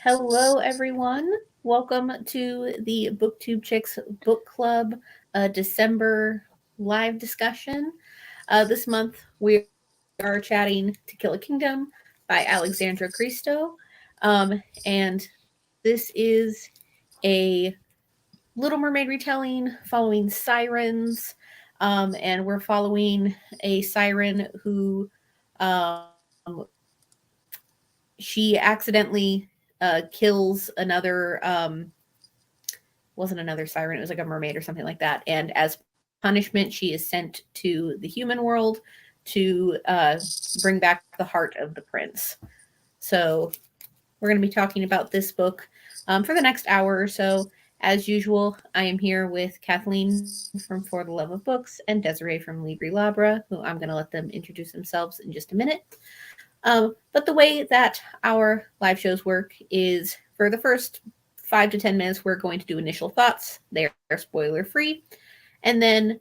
Hello, everyone. Welcome to the Booktube Chicks Book Club December live discussion. This month, we are chatting To Kill a Kingdom by Alexandra Christo. And this is a Little Mermaid retelling following sirens. And we're following a siren who um, she accidentally kills another wasn't another siren, it was like a mermaid or something like that, and as punishment she is sent to the human world to bring back the heart of the prince. So we're going to be talking about this book for the next hour or so. As usual, I am here with Kathleen from For the Love of Books and Desiree from Libri Labra, who I'm going to let them introduce themselves in just a minute. But the way that our live shows work is for the first 5 to 10 minutes, we're going to do initial thoughts. They are spoiler free. And then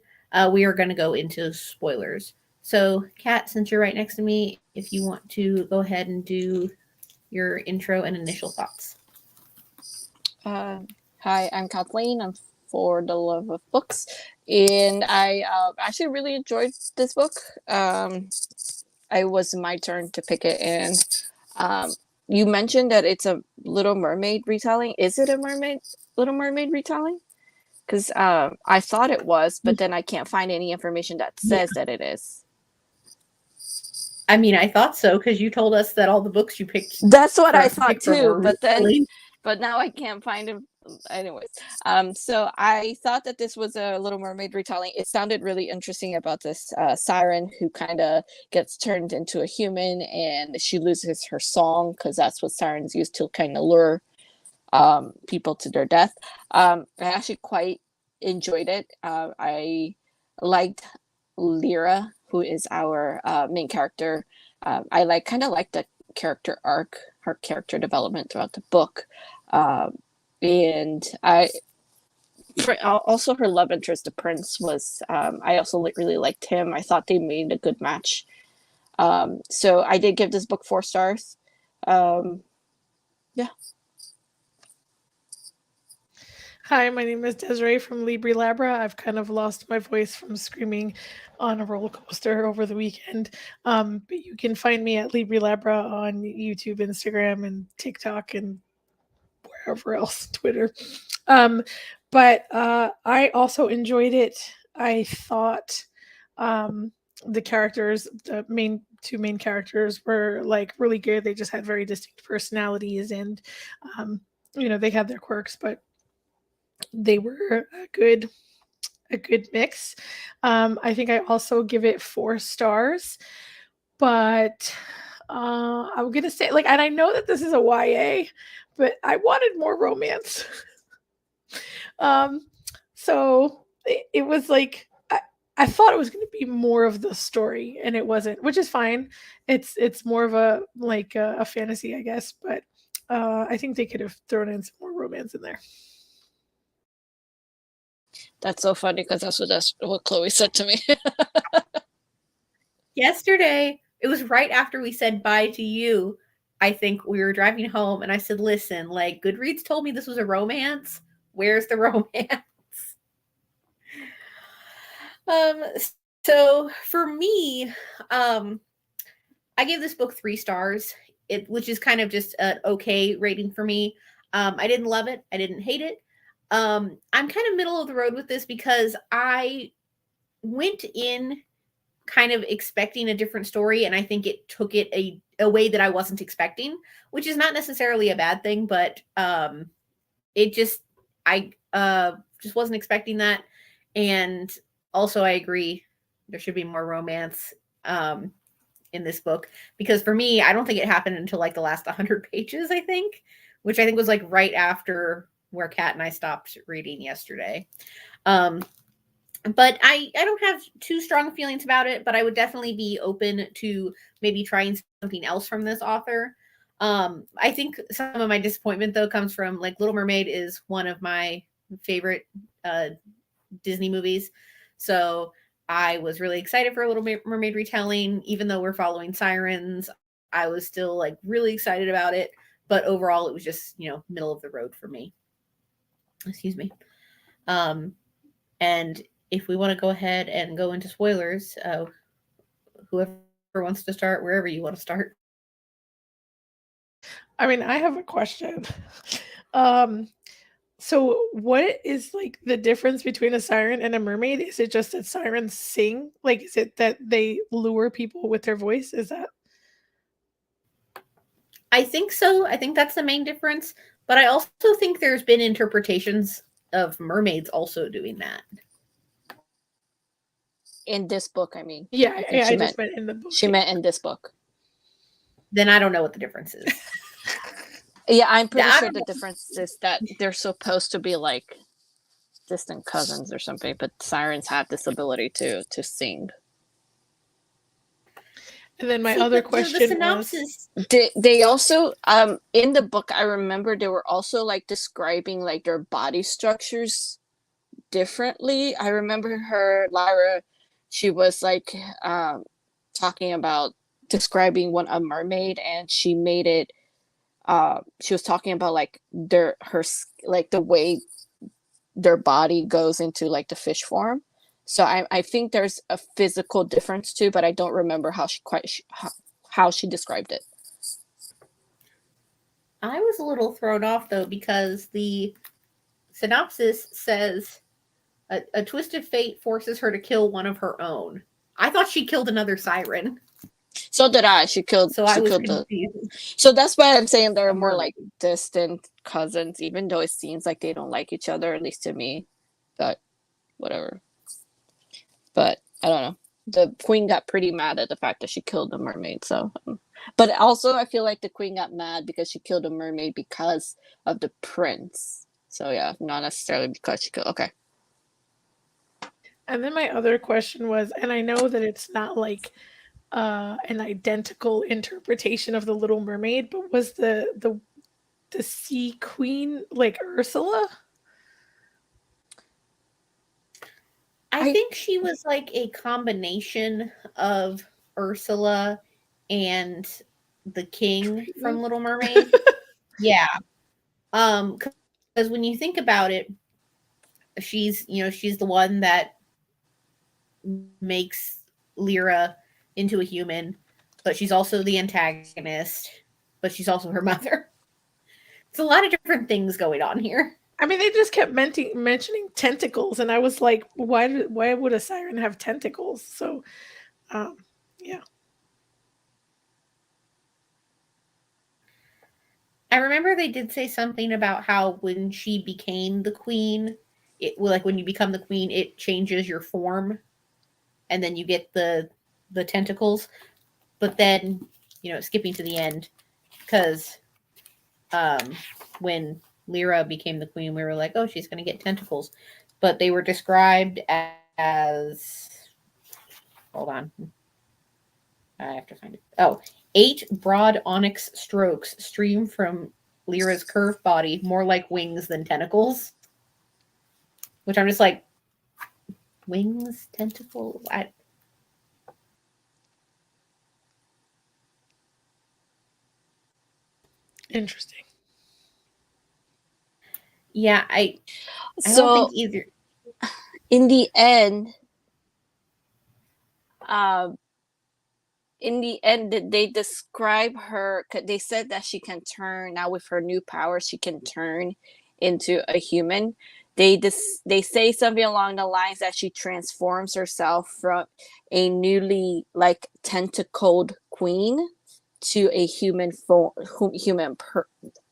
we are going to go into spoilers. So, Kat, since you're right next to me, if you want to go ahead and do your intro and initial thoughts. Hi, I'm Kathleen. I'm For the Love of Books. And I actually really enjoyed this book. It was my turn to pick it. And you mentioned that it's a Little Mermaid retelling. Is it a Little Mermaid retelling? Because I thought it was, but then I can't find any information that says that it is. I mean, I thought so because you told us that all the books you picked. That's what I thought too, but now I can't find them. Anyways, so I thought that this was a Little Mermaid retelling. It sounded really interesting about this siren who kind of gets turned into a human, and she loses her song because that's what sirens use to kind of lure people to their death. I actually quite enjoyed it. I liked Lyra, who is our main character. I kind of like the character arc, her character development throughout the book. And also her love interest, the prince, was I also really liked him. I thought they made a good match. So I did give this book 4 stars. Yeah. Hi, my name is Desiree from Libri Labra. I've kind of lost my voice from screaming on a roller coaster over the weekend. But you can find me at Libri Labra on YouTube, Instagram, and TikTok, and wherever else, Twitter. But I also enjoyed it. I thought the characters, the two main characters, were like really good. They just had very distinct personalities, and they had their quirks, but they were a good mix. I think I also give it 4 stars, but I'm gonna say, like, and I know that this is a YA, but I wanted more romance. So it was like I thought it was going to be more of the story, and it wasn't, which is fine. It's more of a like a fantasy, I guess, but I think they could have thrown in some more romance in there. That's so funny because that's what Chloe said to me. Yesterday, it was right after we said bye to you. I think we were driving home, and I said, listen, like, Goodreads told me this was a romance. Where's the romance? So for me, I gave this book 3 stars, which is kind of just an okay rating for me. I didn't love it. I didn't hate it. I'm kind of middle of the road with this because I went in kind of expecting a different story, and I think it took it a way that I wasn't expecting, which is not necessarily a bad thing, but it just I just wasn't expecting that. And also I agree there should be more romance in this book, because for me, I don't think it happened until like the last 100 pages, I think, which I think was like right after where Kat and I stopped reading yesterday. But I don't have too strong feelings about it, but I would definitely be open to maybe trying something else from this author. I think some of my disappointment, though, comes from, like, Little Mermaid is one of my favorite Disney movies. So I was really excited for a Little Mermaid retelling. Even though we're following sirens, I was still, like, really excited about it. but overall it was just, you know, middle of the road for me. Excuse me. And if we want to go ahead and go into spoilers, whoever wants to start, wherever you want to start. I mean, I have a question. So what is like the difference between a siren and a mermaid? Is it just that sirens sing? Like, is it that they lure people with their voice? Is that? I think so. I think that's the main difference. But I also think there's been interpretations of mermaids also doing that. In this book, I mean. Yeah, I just meant in the book. She meant in this book. Then I don't know what the difference is. Yeah, I'm pretty sure the difference is that they're supposed to be like distant cousins or something, but sirens have this ability to sing. And then my other question the synopsis was, they also in the book, I remember they were also like describing like their body structures differently. I remember her, Lyra, she was like talking about describing a mermaid, and she made it she was talking about like the way their body goes into like the fish form. So I think there's a physical difference too, but I don't remember how she described it. I was a little thrown off though, because the synopsis says a twist of fate forces her to kill one of her own. I thought she killed another siren. So did I. She killed. So I was confused. So that's why I'm saying they're more like distant cousins, even though it seems like they don't like each other, at least to me. But whatever. But I don't know. The queen got pretty mad at the fact that she killed the mermaid. So, but also I feel like the queen got mad because she killed the mermaid because of the prince. So yeah, not necessarily because she killed. Okay. And then my other question was, and I know that it's not like an identical interpretation of the Little Mermaid, but was the sea queen like Ursula? I think she was like a combination of Ursula and the king from Little Mermaid. Yeah. Because when you think about it, she's the one that makes Lyra into a human, but she's also the antagonist, but she's also her mother. It's a lot of different things going on here. I mean, they just kept mentioning tentacles, and I was like, why would a siren have tentacles? So, yeah. I remember they did say something about how when she became the queen, when you become the queen, it changes your form, and then you get the tentacles. But then, skipping to the end, because when Lyra became the queen, we were like, oh, she's going to get tentacles. But they were described as, hold on, I have to find it. Oh, 8 broad onyx strokes stream from Lyra's curved body, more like wings than tentacles. Which I'm just like, wings, tentacle? Interesting. Yeah, I don't think either. In the end, they describe her. They said that she can turn now with her new power. She can turn into a human. They say something along the lines that she transforms herself from a newly like tentacled queen to a human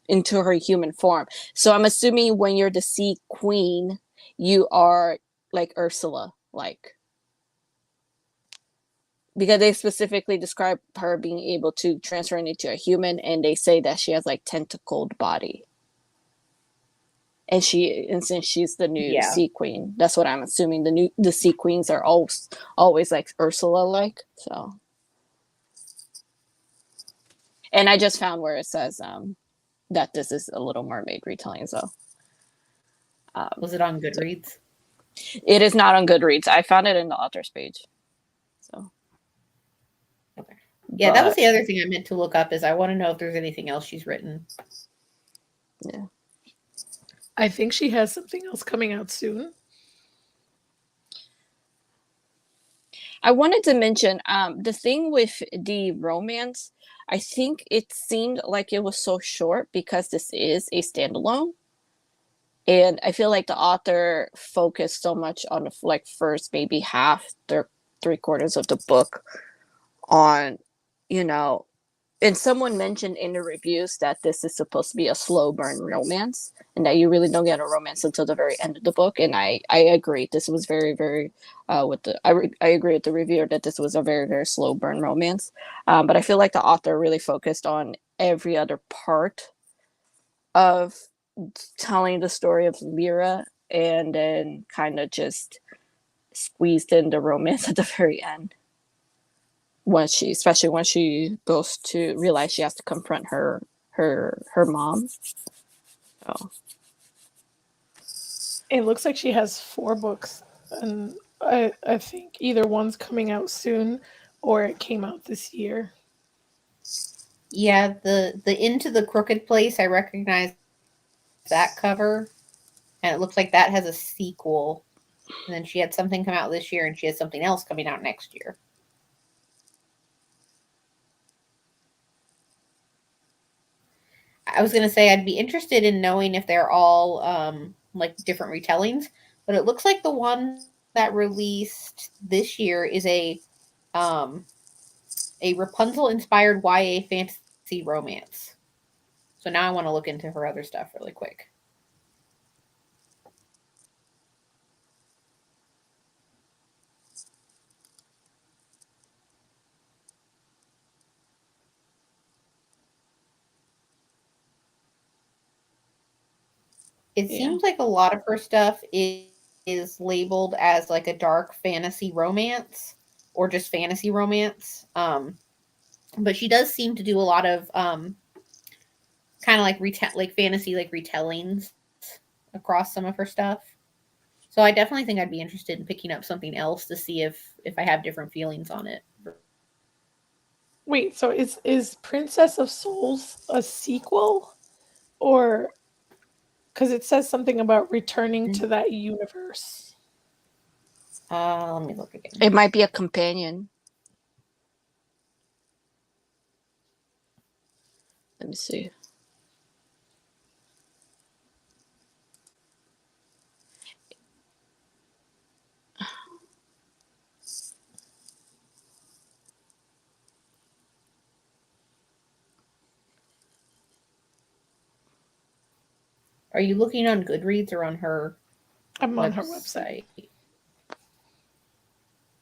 into her human form. So I'm assuming when you're the sea queen, you are like Ursula, like. Because they specifically describe her being able to transfer into a human, and they say that she has like tentacled body. And since she's the new sea queen, that's what I'm assuming. The sea queens are always like Ursula like. So, and I just found where it says that this is a Little Mermaid retelling. So, was it on Goodreads? It is not on Goodreads. I found it in the author's page. So. Okay. Yeah, that was the other thing I meant to look up. Is I want to know if there's anything else she's written. Yeah, I think she has something else coming out soon. I wanted to mention the thing with the romance. I think it seemed like it was so short because this is a standalone. And I feel like the author focused so much on the like first maybe half, three-quarters of the book on, you know, and someone mentioned in the reviews that this is supposed to be a slow burn romance and that you really don't get a romance until the very end of the book. And I agree. This was very, very I agree with the reviewer that this was a very, very slow burn romance. But I feel like the author really focused on every other part of telling the story of Lyra and then kind of just squeezed in the romance at the very end. Especially when she goes to realize she has to confront her mom. Oh. It looks like she has 4 books, and I think either one's coming out soon or it came out this year. Yeah, the Into the Crooked Place, I recognize that cover, and it looks like that has a sequel. And then she had something come out this year, and she has something else coming out next year. I was going to say I'd be interested in knowing if they're all like different retellings, but it looks like the one that released this year is a Rapunzel-inspired YA fantasy romance. So now I want to look into her other stuff really quick. It seems like a lot of her stuff is labeled as like a dark fantasy romance or just fantasy romance. But she does seem to do a lot of kind of like fantasy like retellings across some of her stuff. So I definitely think I'd be interested in picking up something else to see if I have different feelings on it. Wait, so is Princess of Souls a sequel, or because it says something about returning to that universe? Let me look again. It might be a companion. Let me see. Are you looking on Goodreads or on her? I'm on her website.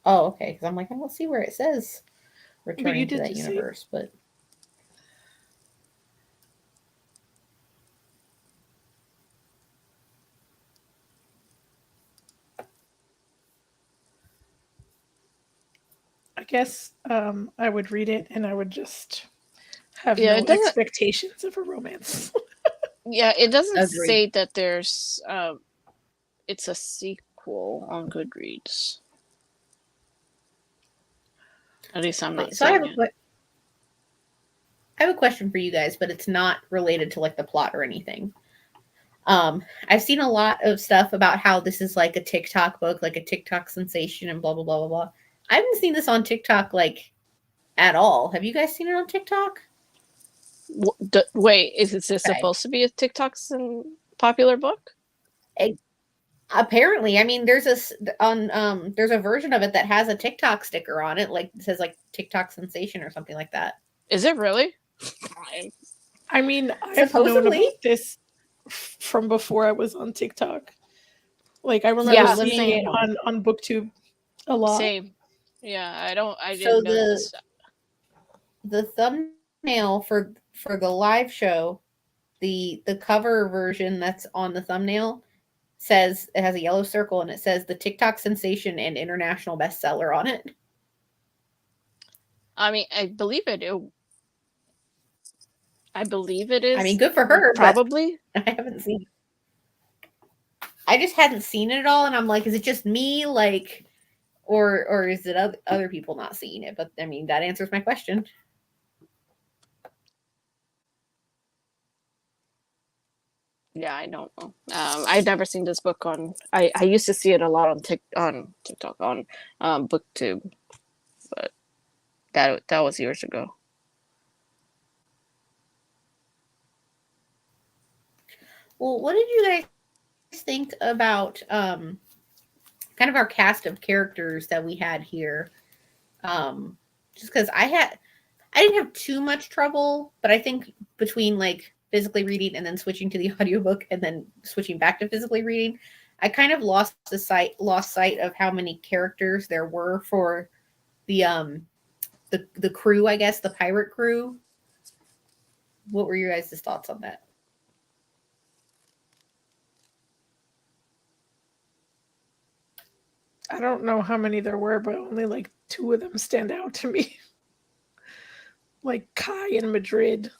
Oh, okay. Because I'm like, I don't see where it says returning to that universe, but. I guess I would read it and I would just have no expectations of a romance. Yeah, it doesn't say that there's it's a sequel on Goodreads. At least I'm not saying it. I have a question for you guys, but it's not related to like the plot or anything. I've seen a lot of stuff about how this is like a TikTok book, like a TikTok sensation and blah, blah, blah, blah, blah. I haven't seen this on TikTok like at all. Have you guys seen it on TikTok? Wait, is this supposed to be a TikTok popular book? Apparently, I mean, there's a version of it that has a TikTok sticker on it, like it says like TikTok sensation or something like that. Is it really? I mean, I've known about this from before I was on TikTok. Like I remember seeing it on Booktube a lot. Same. Yeah, I didn't know this. The thumbnail for the live show, the cover version that's on the thumbnail says it has a yellow circle and it says the TikTok sensation and international bestseller on it. I mean, I believe it is. I mean, good for her. Probably. I haven't seen it. I just hadn't seen it at all, and I'm like, is it just me? Like, Or is it other people not seeing it? But I mean, that answers my question. Yeah, I don't know. I've never seen this book on. I used to see it a lot on TikTok on Booktube, but that was years ago. Well, what did you guys think about kind of our cast of characters that we had here? Just because I didn't have too much trouble, but I think between like physically reading and then switching to the audiobook and then switching back to physically reading, I kind of lost sight of how many characters there were for the crew, I guess, the pirate crew. What were your guys' thoughts on that? I don't know how many there were, but only like 2 of them stand out to me. Like Kai and Madrid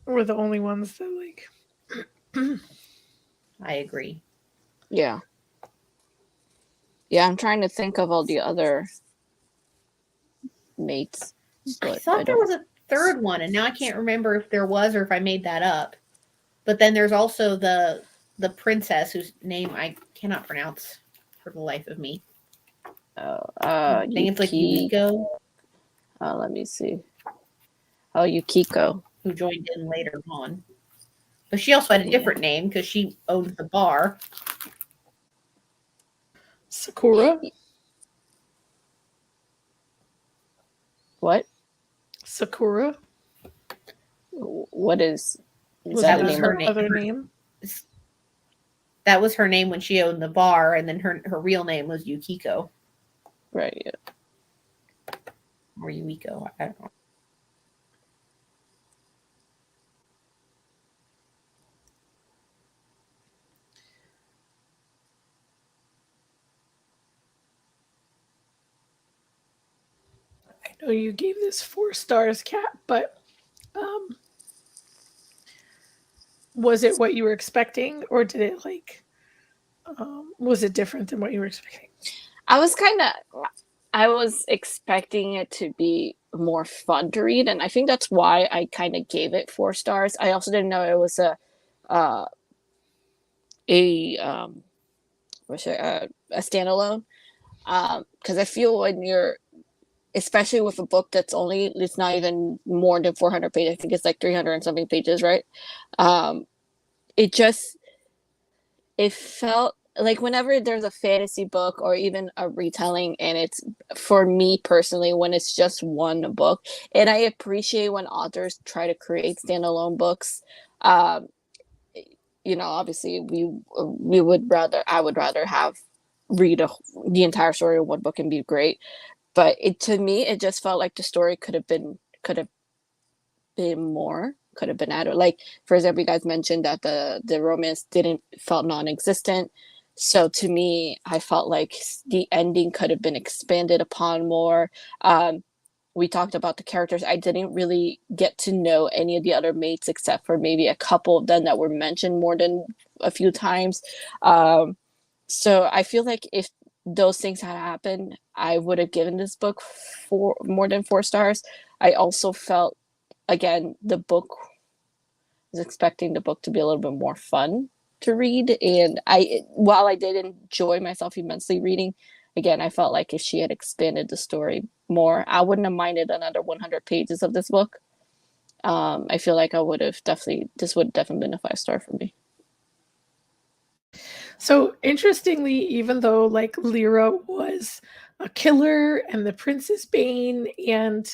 were the only ones that like. I agree. Yeah. Yeah, I'm trying to think of all the other mates. I thought there was a third one, and now I can't remember if there was or if I made that up. But then there's also the princess whose name I cannot pronounce for the life of me. I think it's like Yukiko. Let me see. Oh, Yukiko. Who joined in later on. But she also had a different name because she owned the bar. Sakura? What? Sakura? What is that her other name? That was her name when she owned the bar, and then her real name was Yukiko. Right, yeah. Or Yumiko, I don't know. I know you gave this 4 stars, Kat, but was it what you were expecting, or did it like was it different than what you were expecting? I was expecting it to be more fun to read, and I think that's why I kind of gave it 4 stars. I also didn't know it was a standalone, because I feel when you're, especially with a book that's it's not even more than 400 pages, I think it's like 300 and something pages, right? It felt like whenever there's a fantasy book or even a retelling, and it's, for me personally, when it's just one book, and I appreciate when authors try to create standalone books. Obviously I would rather have read the entire story of one book and be great. But to me, it just felt like the story could have been more, could have been added. Like, for example, you guys mentioned that the romance felt non-existent. So to me, I felt like the ending could have been expanded upon more. We talked about the characters. I didn't really get to know any of the other mates except for maybe a couple of them that were mentioned more than a few times. So I feel like if those things had happened, I would have given this book more than 4 stars. I also felt, again, was expecting the book to be a little bit more fun to read, and while I did enjoy myself immensely reading, again, I felt like if she had expanded the story more, I wouldn't have minded another 100 pages of this book. I feel like this would have definitely been a 5-star for me. So interestingly, even though like Lyra was a killer and the Prince's Bane and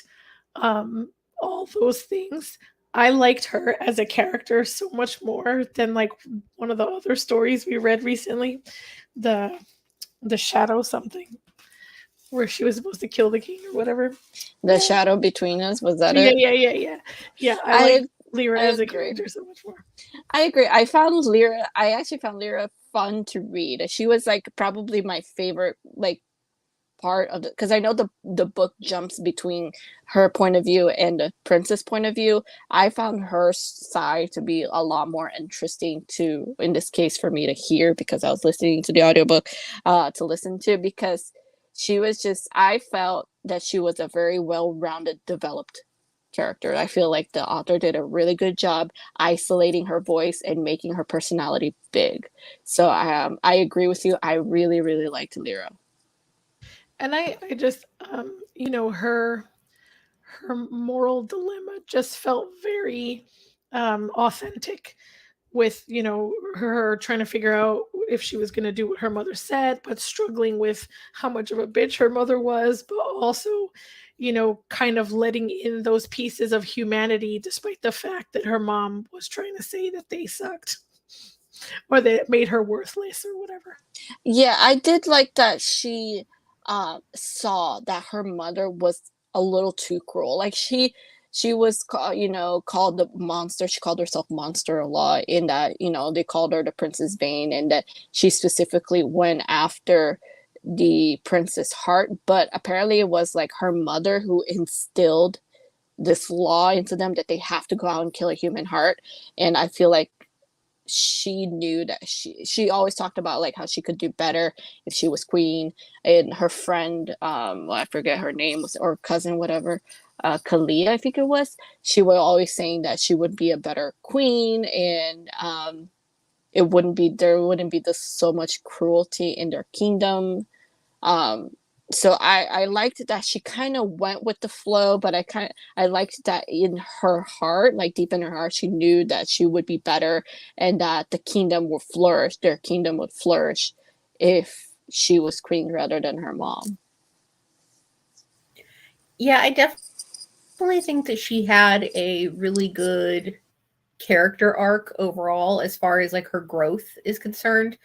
all those things, I liked her as a character so much more than like one of the other stories we read recently, the Shadow something, where she was supposed to kill the king or whatever. The Shadow Between Us, was that it? Yeah. I like Lyra as a character so much more. I agree. I actually found Lyra fun to read. She was like probably my favorite like part of it, because I know the book jumps between her point of view and the prince's point of view. I found her side to be a lot more interesting to, in this case, for me to hear, because I was listening to the audiobook to listen to, because She was just, I felt that she was a very well-rounded, developed character. I feel like the author did a really good job isolating her voice and making her personality big. So I agree with you. I really, really liked Lyra. And I just, her moral dilemma just felt very authentic, with her trying to figure out if she was going to do what her mother said, but struggling with how much of a bitch her mother was, but also kind of letting in those pieces of humanity, despite the fact that her mom was trying to say that they sucked or that it made her worthless or whatever. Yeah, I did like that she saw that her mother was a little too cruel. Like she was called the monster. She called herself monster a lot, in that they called her the Princess Bane, and that she specifically went after the princess heart. But apparently it was like her mother who instilled this law into them that they have to go out and kill a human heart. And I feel like she knew that she always talked about like how she could do better if she was queen. And her friend, I forget her name, was, or cousin, whatever, Kalia, I think it was, she was always saying that she would be a better queen, and there wouldn't be this so much cruelty in their kingdom. So I liked that she kind of went with the flow, but I liked that in her heart, like deep in her heart, she knew that she would be better, and that the kingdom would flourish. Their kingdom would flourish if she was queen rather than her mom. Yeah, I definitely think that she had a really good character arc overall, as far as like her growth is concerned.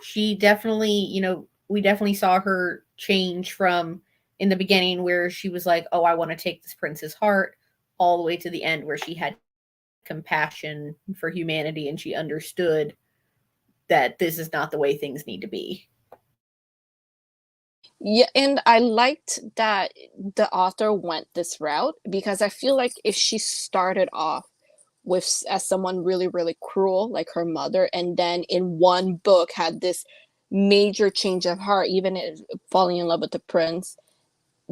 She definitely, we definitely saw her change from in the beginning where she was like, oh, I want to take this prince's heart, all the way to the end where she had compassion for humanity and she understood that this is not the way things need to be. Yeah, and I liked that the author went this route, because I feel like if she started off with as someone really, really cruel like her mother, and then in one book had this major change of heart, even falling in love with the prince,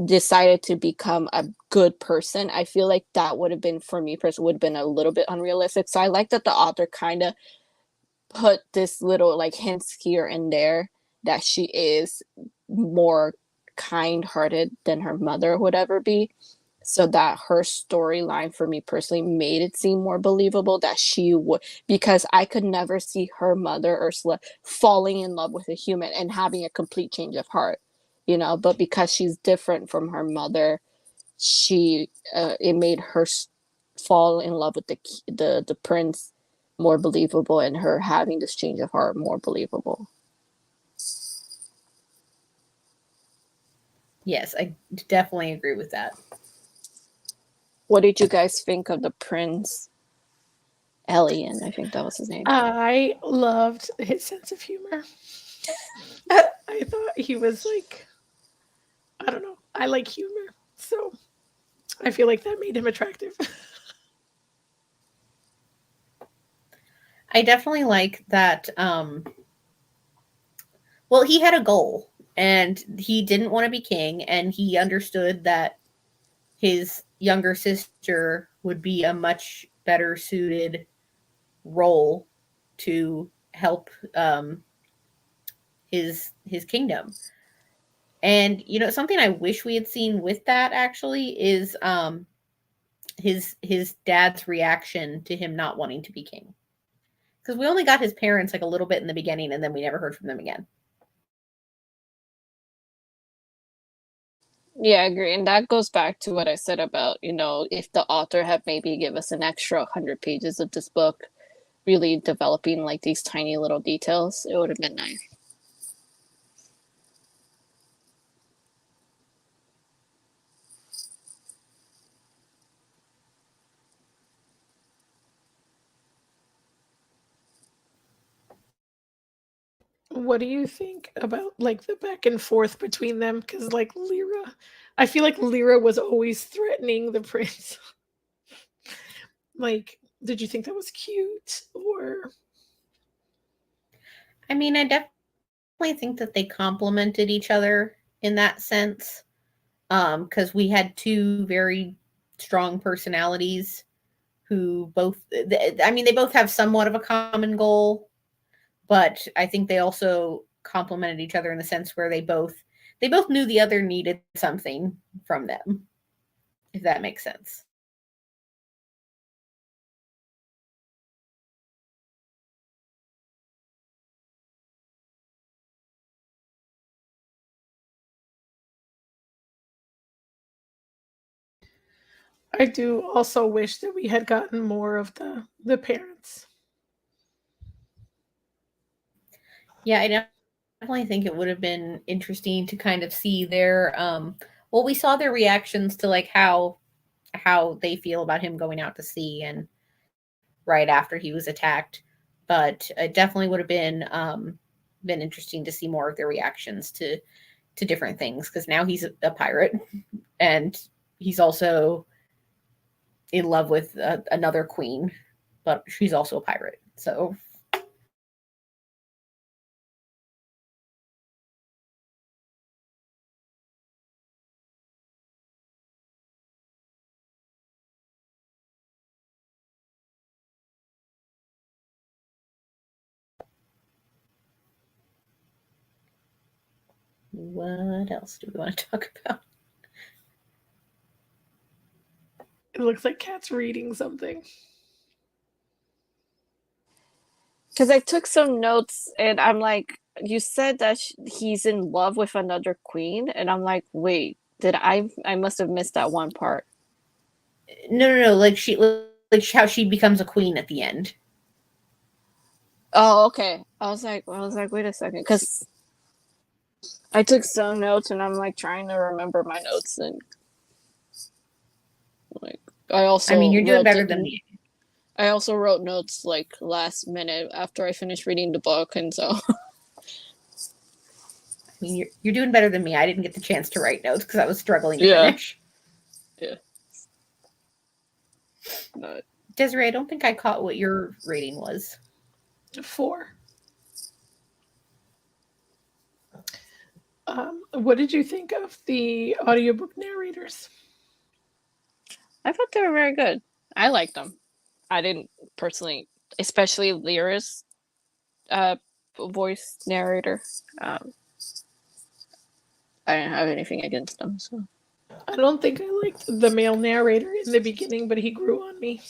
decided to become a good person, I feel like that would have been, for me personally, would have been a little bit unrealistic. So I like that the author kind of put this little like hints here and there that she is more kind-hearted than her mother would ever be, so that her storyline for me personally made it seem more believable that she would, because I could never see her mother Ursula falling in love with a human and having a complete change of heart, but because she's different from her mother, she it made her fall in love with the prince more believable, and her having this change of heart more believable. Yes, I definitely agree with that. What did you guys think of the prince? Elian, I think that was his name. I loved his sense of humor. I thought he was like, I don't know, I like humor, so I feel like that made him attractive. I definitely like that. Well, he had a goal and he didn't want to be king, and he understood that his younger sister would be a much better suited role to help his kingdom. And something I wish we had seen with that actually is his dad's reaction to him not wanting to be king, because we only got his parents like a little bit in the beginning, and then we never heard from them again. Yeah, I agree. And that goes back to what I said about, if the author had maybe give us an extra 100 pages of this book, really developing like these tiny little details, it would have been nice. What do you think about like the back and forth between them? Because like Lyra, I feel like Lyra was always threatening the prince. Like, did you think that was cute, or? I mean, I definitely think that they complemented each other in that sense, because we had two very strong personalities who both, I mean, they both have somewhat of a common goal, but I think they also complemented each other in the sense where they both knew the other needed something from them, if that makes sense. I do also wish that we had gotten more of the parents. Yeah, I definitely think it would have been interesting to kind of see their well, we saw their reactions to like how they feel about him going out to sea and right after he was attacked. But it definitely would have been interesting to see more of their reactions to different things, because now he's a pirate and he's also in love with another queen, but she's also a pirate. So what else do we want to talk about? It looks like Kat's reading something. Because I took some notes and I'm like, you said that he's in love with another queen, and I'm like, wait, did I must have missed that one part. No, like how she becomes a queen at the end. Oh, okay. I was like, wait a second, because I took some notes and I'm like trying to remember my notes, and like I mean, you're doing better than me. I also wrote notes like last minute after I finished reading the book, and so I mean, you're doing better than me. I didn't get the chance to write notes because I was struggling to finish. Yeah. But Desiree, I don't think I caught what your rating was. 4. What did you think of the audiobook narrators? I thought they were very good. I liked them. I didn't personally, especially Lyra's voice narrator. I didn't have anything against them. So I don't think I liked the male narrator in the beginning, but he grew on me.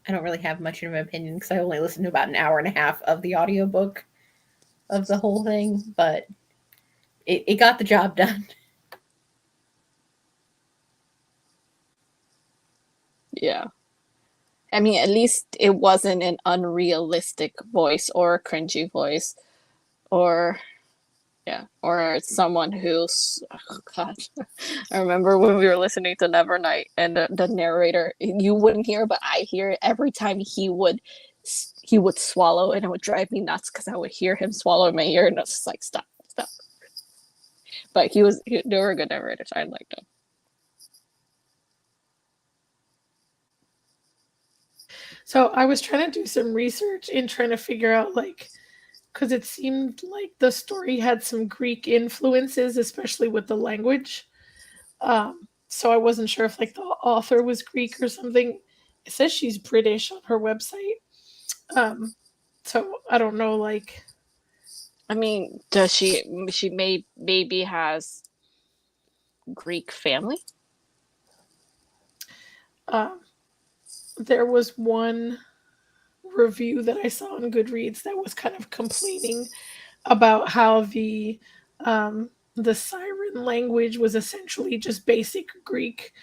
I don't really have much of an opinion because I only listened to about an hour and a half of the audiobook of the whole thing, but it got the job done. Yeah. I mean, at least it wasn't an unrealistic voice or a cringy voice or someone who's, oh God. I remember when we were listening to Nevernight and the narrator, you wouldn't hear, but I hear it every time he would swallow, and it would drive me nuts because I would hear him swallow in my ear, and I was just like, stop. But they were good narrators. I liked them. So I was trying to do some research and trying to figure out, like, because it seemed like the story had some Greek influences, especially with the language. So I wasn't sure if like the author was Greek or something. It says she's British on her website. So I don't know, like. I mean, does she maybe has Greek family? There was one review that I saw on Goodreads that was kind of complaining about how the siren language was essentially just basic Greek,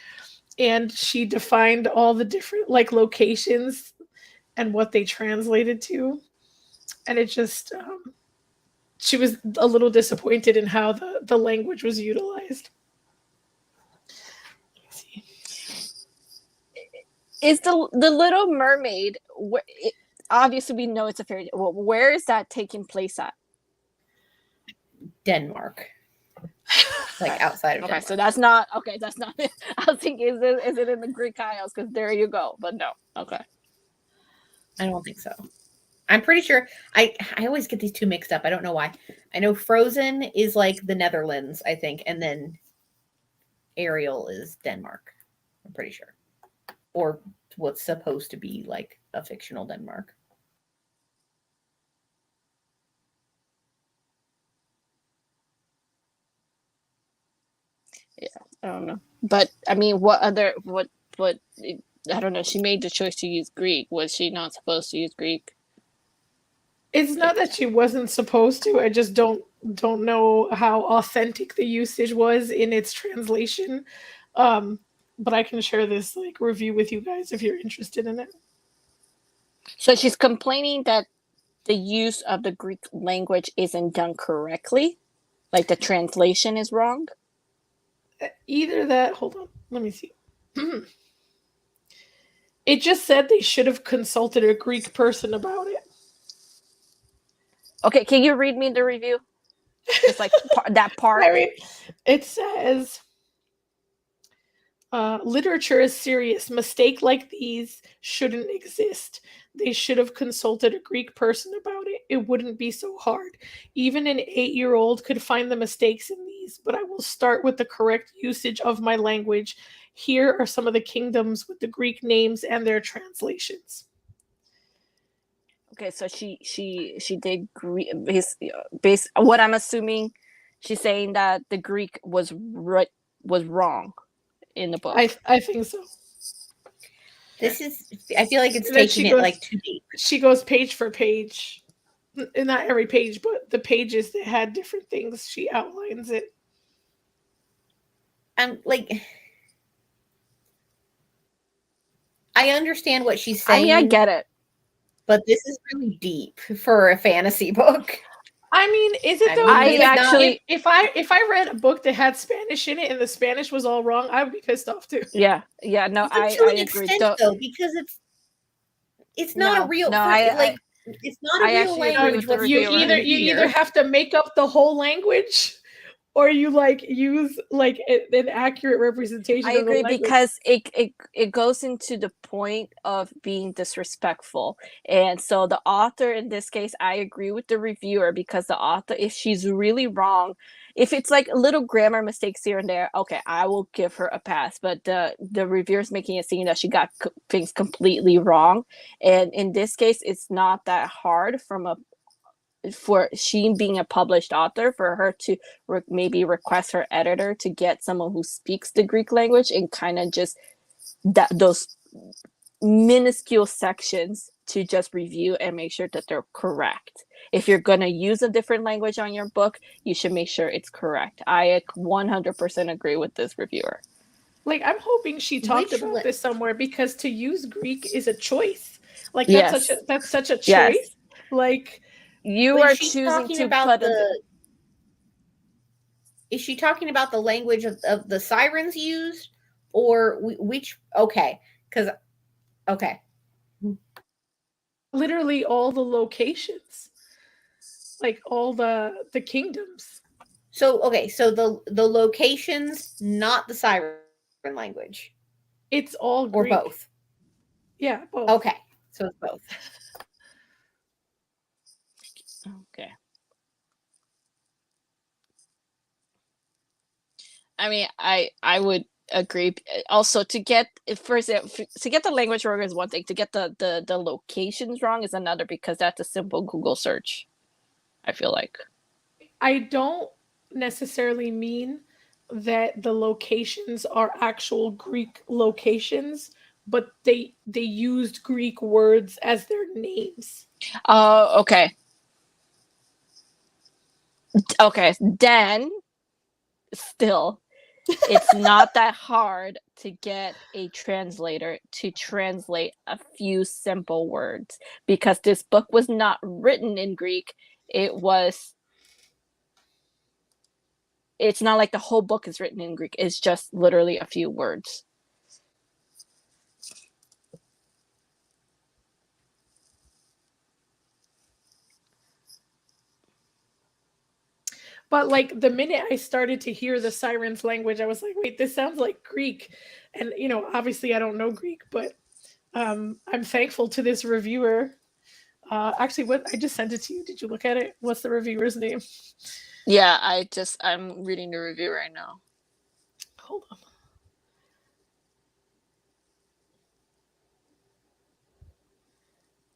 and she defined all the different like locations and what they translated to, and it just she was a little disappointed in how the language was utilized. Let me see. Is the Little Mermaid? Obviously, we know it's a fairy tale. Well, where is that taking place at? Denmark. Like outside of Denmark. Okay, so that's not it. I was thinking, is it in the Greek Isles? Because there you go. But no. Okay. I don't think so. I'm pretty sure I always get these two mixed up. I don't know why. I know Frozen is like the Netherlands, I think, and then Ariel is Denmark. I'm pretty sure. Or what's supposed to be like a fictional Denmark. Yeah, I don't know. But I mean, what I don't know. She made the choice to use Greek. Was she not supposed to use Greek? It's not that she wasn't supposed to. I just don't know how authentic the usage was in its translation. But I can share this like review with you guys if you're interested in it. So she's complaining that the use of the Greek language isn't done correctly, like the translation is wrong. Either that. Hold on. Let me see. It just said they should have consulted a Greek person about it. Okay, can you read me the review? Just like that part. It says, literature is serious. Mistake like these shouldn't exist. They should have consulted a Greek person about it. It wouldn't be so hard. Even an 8-year-old could find the mistakes in these, but I will start with the correct usage of my language. Here are some of the kingdoms with the Greek names and their translations. Okay, so she did Greek. What I'm assuming, she's saying that the Greek was wrong in the book. I think so. This is. I feel like it's taking it like too deep. She goes page for page, not every page, but the pages that had different things. She outlines it. Like, I understand what she's saying. I mean, I get it. But this is really deep for a fantasy book. I mean, is it though? I actually, if I read a book that had Spanish in it and the Spanish was all wrong, I would be pissed off too. Yeah, no, I agree. Extent, though, because it's not a real. It's not a real language. You either have to make up the whole language, or you like use like an accurate representation. I agree, because it goes into the point of being disrespectful. And so the author, in this case, I agree with the reviewer, because the author, if she's really wrong, if it's like little grammar mistakes here and there, okay, I will give her a pass. But the reviewer's making it seem that she got things completely wrong. And in this case, it's not that hard for she being a published author, for her to maybe request her editor to get someone who speaks the Greek language and kind of just those minuscule sections to just review and make sure that they're correct. If you're going to use a different language on your book, you should make sure it's correct. I 100% agree with this reviewer. Like, I'm hoping she talked about this somewhere, because to use Greek is a choice. Like, that's such a choice. Yes. Like, you are choosing to put Is she talking about the language of the sirens used, or which? Okay, because literally all the locations, like all the kingdoms. So the locations, not the siren language. It's all Greek. Or both. Yeah, both. Okay, so it's both. Okay. I mean, I would agree. Also, to get the language wrong is one thing. To get the locations wrong is another, because that's a simple Google search, I feel like. I don't necessarily mean that the locations are actual Greek locations, but they used Greek words as their names. Oh, okay. Okay, then still, it's not that hard to get a translator to translate a few simple words, because this book was not written in Greek. It's not like the whole book is written in Greek. It's just literally a few words. But like the minute I started to hear the sirens language, I was like, wait, this sounds like Greek. And, obviously I don't know Greek, but I'm thankful to this reviewer Actually, what I just sent it to you. Did you look at it? What's the reviewer's name? Yeah, I'm reading the review right now. Hold on.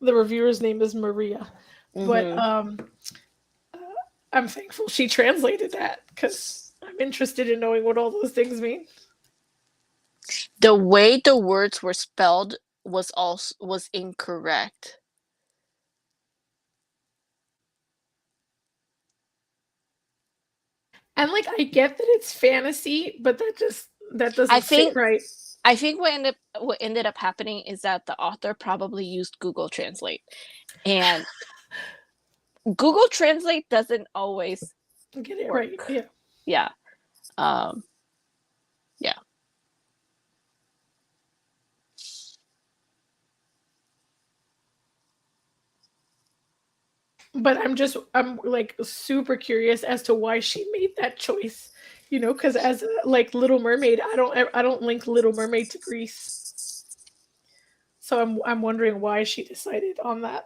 The reviewer's name is Maria, but I'm thankful she translated that because I'm interested in knowing what all those things mean. The way the words were spelled was incorrect. And like I get that it's fantasy, but that doesn't sit right. I think what ended up happening is that the author probably used Google Translate, and Google Translate doesn't always get it work. Right. Yeah. Yeah. But I'm like super curious as to why she made that choice, you know, because as like Little Mermaid, I don't link Little Mermaid to Greece, so I'm wondering why she decided on that.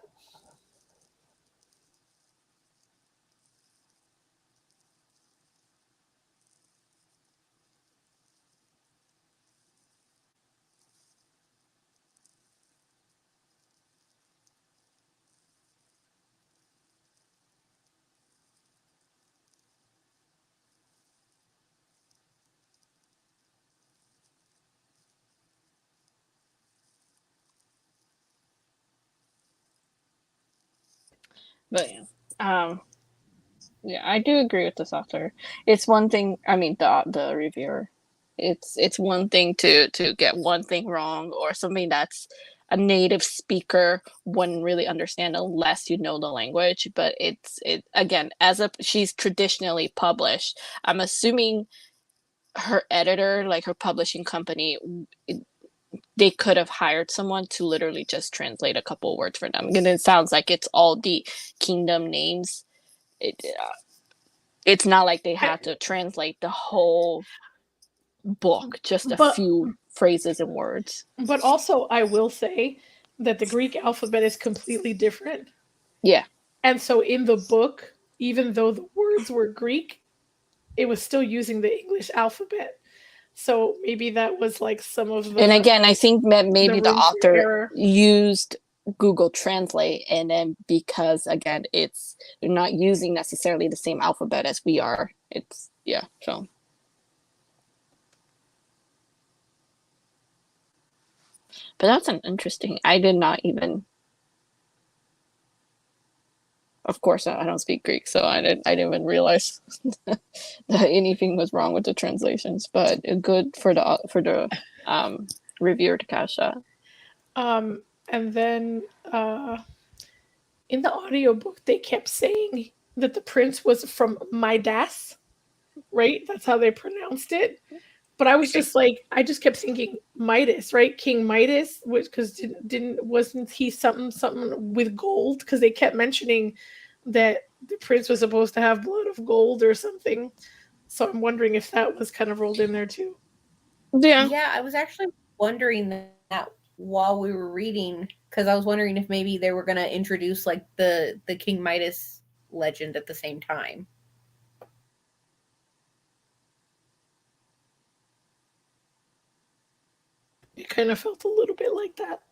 But yeah, I do agree with this author. It's one thing. I mean, the reviewer. It's one thing to get one thing wrong or something that's a native speaker wouldn't really understand unless you know the language. But it again, she's traditionally published. I'm assuming her editor, like her publishing company, they could have hired someone to literally just translate a couple words for them. And it sounds like it's all the kingdom names. It's not like they had to translate the whole book, just a few phrases and words. But also, I will say that the Greek alphabet is completely different. Yeah. And so in the book, even though the words were Greek, it was still using the English alphabet. So maybe that was like some of the... And again, I think that maybe the author used Google Translate, and then because again, they're not using necessarily the same alphabet as we are. So. But that's an interesting. I did not even. Of course, I don't speak Greek, so I didn't even realize that anything was wrong with the translations. But good for the reviewer to catch that. And then in the audiobook, they kept saying that the prince was from Midas, right? That's how they pronounced it. But I was just like, I just kept thinking Midas, right? King Midas, because wasn't he something with gold? Because they kept mentioning that the prince was supposed to have blood of gold or something. So I'm wondering if that was kind of rolled in there too. Yeah, I was actually wondering that while we were reading, because I was wondering if maybe they were going to introduce like the King Midas legend at the same time. It kind of felt a little bit like that.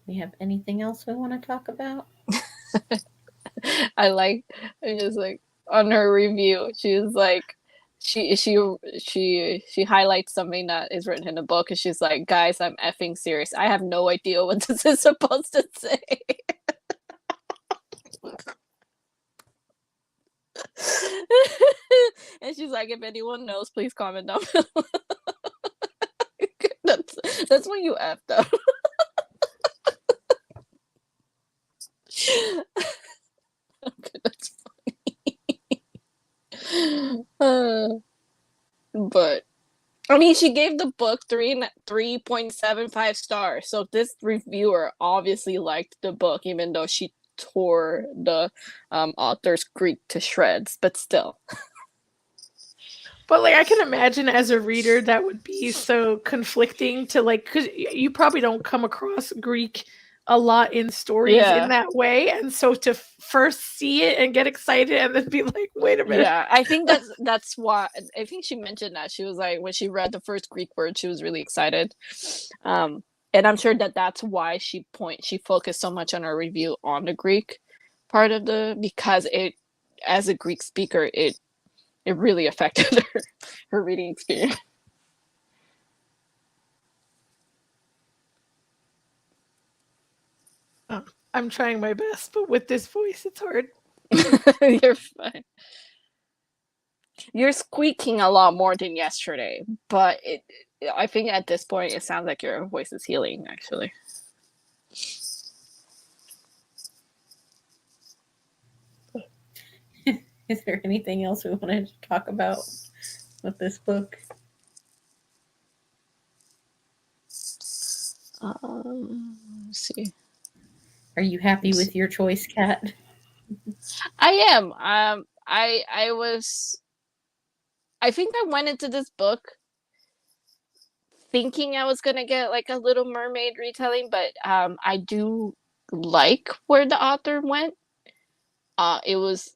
We have anything else we want to talk about? I'm just like on her review, she was like, she highlights something that is written in the book, and she's like, guys, I'm effing serious. I have no idea what this is supposed to say. And she's like, if anyone knows, please comment down below. That's when you effed up. Okay, that's funny. But I mean, she gave the book 3.75 stars. So this reviewer obviously liked the book, even though she tore the author's Greek to shreds, but still. But like, I can imagine as a reader that would be so conflicting to like, because you probably don't come across Greek a lot in stories in that way, and so to first see it and get excited and then be like, wait a minute. Yeah, I think that's why. I think she mentioned that she was like, when she read the first Greek word, she was really excited, and I'm sure that's why she focused so much on her review on the Greek part of because it, as a Greek speaker, it really affected her reading experience. I'm trying my best, but with this voice, it's hard. You're fine. You're squeaking a lot more than yesterday, but I think at this point, it sounds like your voice is healing, actually. Is there anything else we wanted to talk about with this book? Let's see. Are you happy with your choice, Kat? I am. I think I went into this book thinking I was gonna get like a Little Mermaid retelling, but I do like where the author went. It was,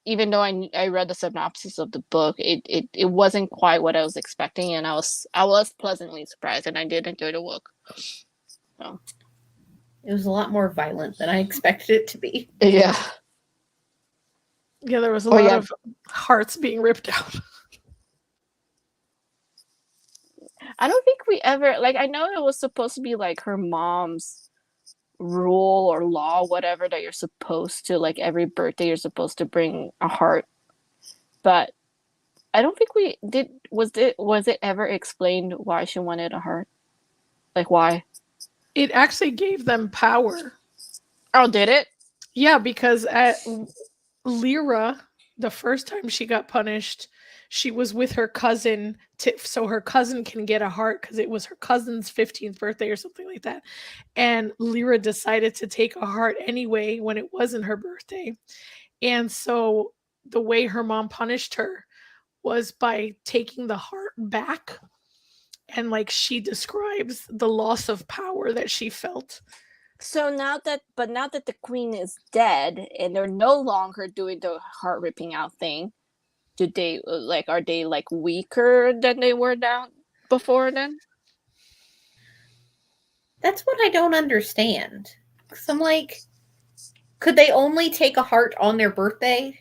even though I read the synopsis of the book, it wasn't quite what I was expecting, and I was pleasantly surprised, and I did enjoy the book. So. It was a lot more violent than I expected it to be. Yeah. Yeah, there was a lot of hearts being ripped out. I don't think we ever, like, I know it was supposed to be like her mom's rule or law, whatever, that you're supposed to, like, every birthday you're supposed to bring a heart. But I don't think we did. Was it ever explained why she wanted a heart? Like, why? It actually gave them power. Oh, did it? Yeah, because at Lyra, the first time she got punished, she was with her cousin, so her cousin can get a heart because it was her cousin's 15th birthday or something like that. And Lyra decided to take a heart anyway when it wasn't her birthday. And so the way her mom punished her was by taking the heart back. And like, she describes the loss of power that she felt. So now that the queen is dead and they're no longer doing the heart ripping out thing, are they like weaker than they were now before then? That's what I don't understand. Because I'm like, could they only take a heart on their birthday?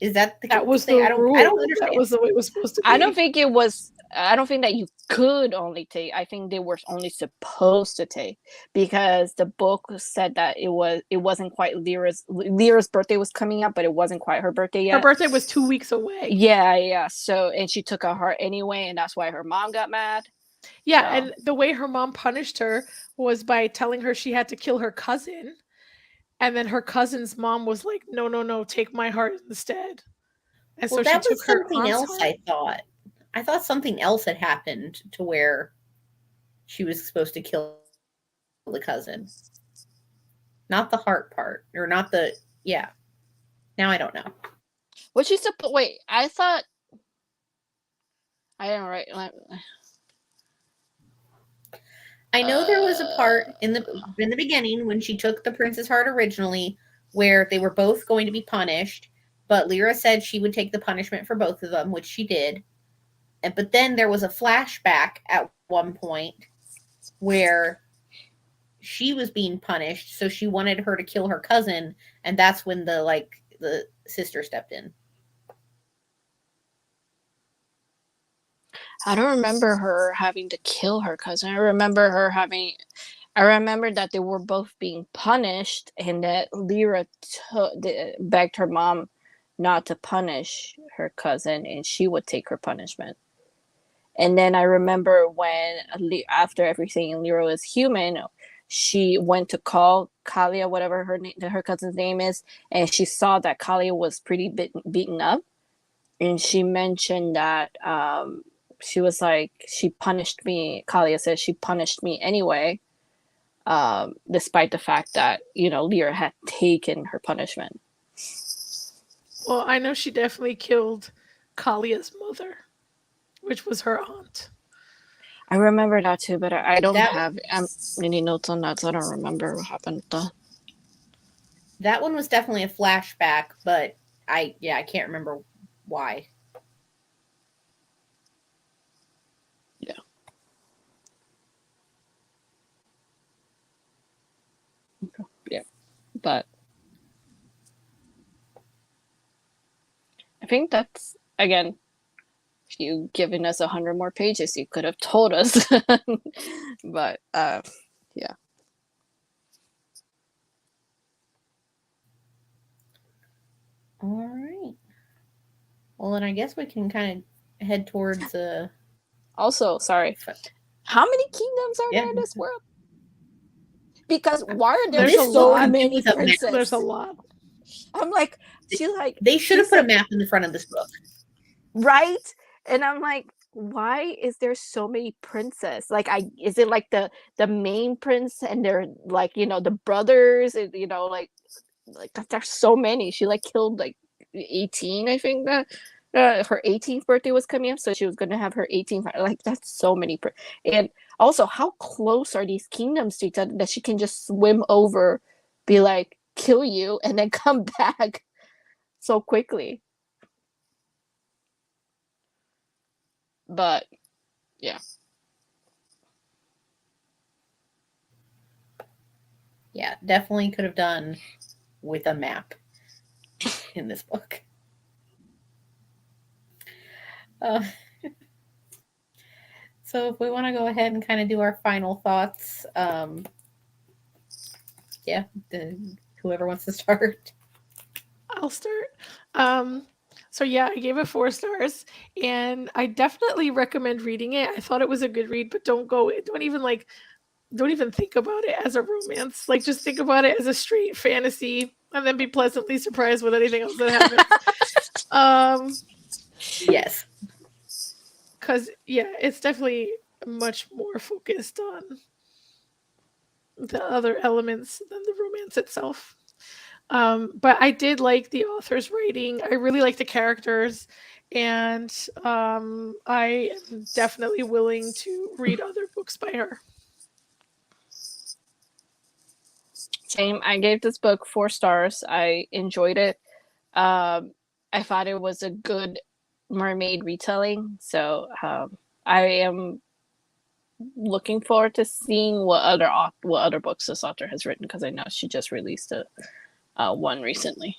Is that the thing? I don't understand. That was the way it was supposed to be. I don't think that you could only take. I think they were only supposed to take, because the book said that it wasn't quite Lyra's birthday was coming up, but it wasn't quite her birthday yet. Her birthday was 2 weeks away. Yeah. So, and she took a heart anyway, and that's why her mom got mad. Yeah, so. And the way her mom punished her was by telling her she had to kill her cousin. And then her cousin's mom was like, no, take my heart instead. And so that she was took her something else, heart. I thought something else had happened to where she was supposed to kill the cousin. Not the heart part. Or not the... Yeah. Now I don't know. Was she supposed... Wait, I thought... I didn't write... I know there was a part in the beginning when she took the prince's heart originally where they were both going to be punished, but Lyra said she would take the punishment for both of them, which she did. But then there was a flashback at one point where she was being punished, so she wanted her to kill her cousin, and that's when the sister stepped in. I don't remember her having to kill her cousin. I remember that they were both being punished, and that Lyra begged her mom not to punish her cousin, and she would take her punishment. And then I remember when, after everything, Lyra was human, she went to call Kalia, whatever her cousin's name is, and she saw that Kalia was pretty beaten up, and she mentioned that she was like, she punished me. Kalia says she punished me anyway, despite the fact that, Lyra had taken her punishment. Well, I know she definitely killed Kalia's mother, which was her aunt. I remember that too, but I don't have any notes on that, so I don't remember what happened with that. That one was definitely a flashback, but I can't remember why. Yeah. Yeah. But I think that's, again, if you given us 100 more pages, you could have told us. But yeah. All right. Well, then I guess we can kind of head towards. Also, sorry. How many kingdoms are there in this world? Because why are there so many princes? There's a lot. I'm like, they should have put a map in the front of this book, right? And I'm like, why is there so many princes? Like, is it like the main prince and they're like, the brothers, and like there's so many. She like killed like 18, I think that her 18th birthday was coming up, so she was gonna have her 18th. Like, that's so many. And also, how close are these kingdoms to each other that she can just swim over, be like, kill you, and then come back so quickly? But yeah. Yeah, definitely could have done with a map in this book. So if we want to go ahead and kind of do our final thoughts, whoever wants to start. I'll start. So yeah, I gave it 4 stars, and I definitely recommend reading it. I thought it was a good read, but don't even think about it as a romance. Like, just think about it as a straight fantasy, and then be pleasantly surprised with anything else that happens. Yes. Because, yeah, it's definitely much more focused on the other elements than the romance itself. But I did like the author's writing. I really like the characters, and I am definitely willing to read other books by her. Same. I gave this book 4 stars. I enjoyed it. I thought it was a good mermaid retelling. So I am looking forward to seeing what other books this author has written, because I know she just released one recently.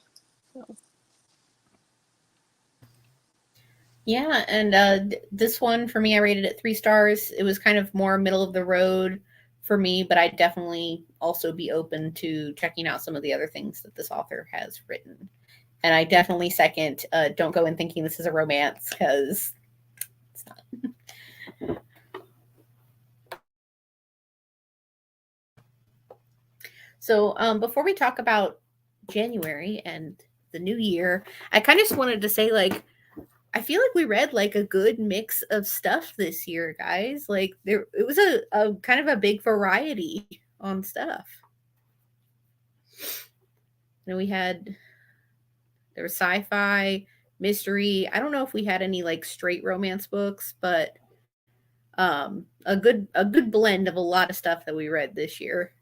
So. Yeah, and this one for me, I rated it 3 stars. It was kind of more middle of the road for me, but I'd definitely also be open to checking out some of the other things that this author has written. And I definitely second, don't go in thinking this is a romance, because it's not. So before we talk about January and the new year, I kind of just wanted to say, like, I feel like we read like a good mix of stuff this year, guys. Like, it was a kind of a big variety on stuff. You know, there was sci-fi, mystery. I don't know if we had any like straight romance books, but a good blend of a lot of stuff that we read this year.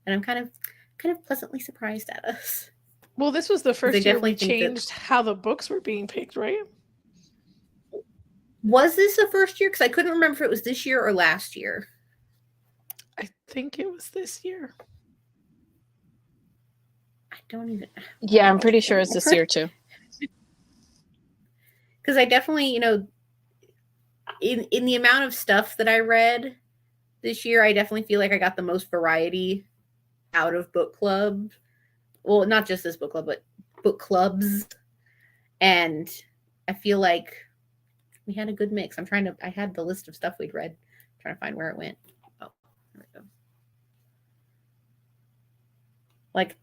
And I'm kind of pleasantly surprised at us. Well, this was the first year we changed how the books were being picked, right? Was this the first year? Because I couldn't remember if it was this year or last year. I think it was this year. I don't even. Yeah, I'm pretty sure it's this year too. Because I definitely, in the amount of stuff that I read this year, I definitely feel like I got the most variety out of book club. Well, not just this book club, but book clubs. And I feel like we had a good mix. I had the list of stuff we'd read. I'm trying to find where it went. Oh, there we go. Like,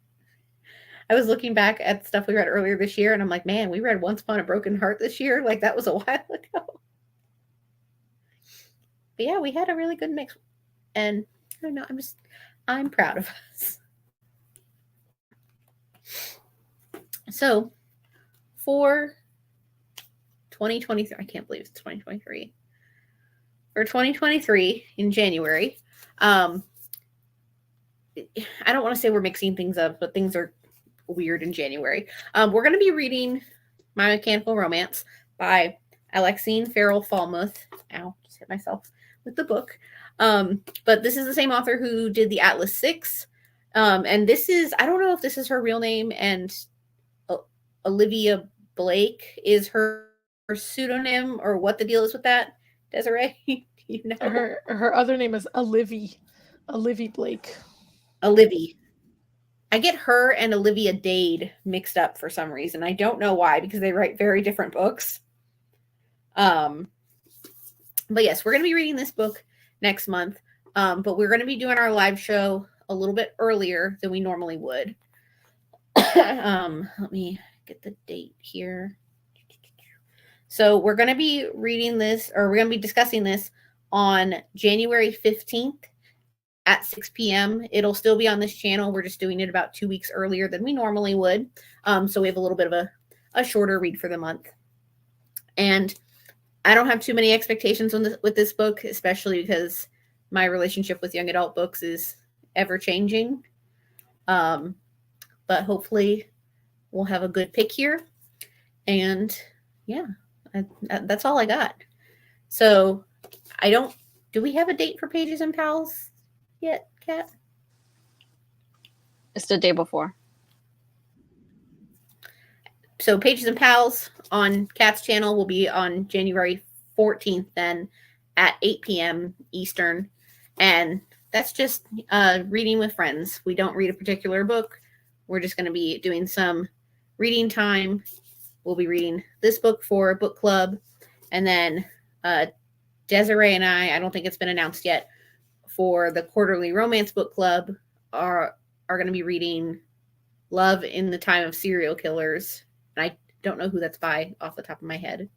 I was looking back at stuff we read earlier this year, and I'm like, man, we read Once Upon a Broken Heart this year. Like, that was a while ago. But yeah, we had a really good mix. And I don't know, I'm proud of us. So for 2023, I can't believe it's 2023. For 2023 in January, I don't want to say we're mixing things up, but things are weird in January. We're going to be reading My Mechanical Romance by Alexandra Farrell-Fallmuth. Ow, just hit myself with the book. But this is the same author who did the Atlas 6. And this is, I don't know if this is her real name, and Olivia Blake is her pseudonym, or what the deal is with that. Desiree, you know? Her other name is Olivia Blake. Olivia. I get her and Olivia Dade mixed up for some reason. I don't know why, because they write very different books. But yes, we're going to be reading this book next month. But we're going to be doing our live show a little bit earlier than we normally would. Let me get the date here. So we're going to be reading this, or we're going to be discussing this on January 15th at 6 p.m. It'll still be on this channel. We're just doing it about 2 weeks earlier than we normally would. So we have a little bit of a shorter read for the month. And I don't have too many expectations with this book, especially because my relationship with young adult books is ever changing. But hopefully we'll have a good pick here. And yeah, that's all I got. So do we have a date for Pages and Pals yet, Kat? It's the day before. So Pages and Pals on Kat's channel will be on January 14th then at 8 p.m. Eastern. And that's just reading with friends. We don't read a particular book. We're just going to be doing some reading time. We'll be reading this book for book club. And then Desiree and I don't think it's been announced yet, for the quarterly romance book club are going to be reading Love in the Time of Serial Killers. And I don't know who that's by off the top of my head.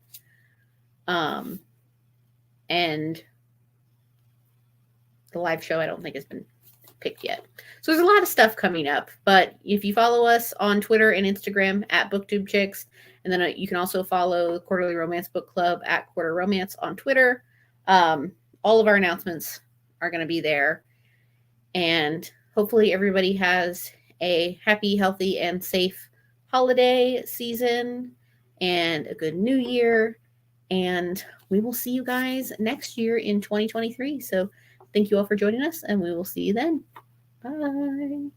And the live show I don't think has been picked yet. So there's a lot of stuff coming up. But if you follow us on Twitter and Instagram at Booktube Chicks, and then you can also follow the Quarterly Romance Book Club at Quarter Romance on Twitter. All of our announcements are going to be there. And hopefully everybody has a happy, healthy, and safe holiday season and a good new year. And we will see you guys next year in 2023. So thank you all for joining us, and we will see you then. Bye.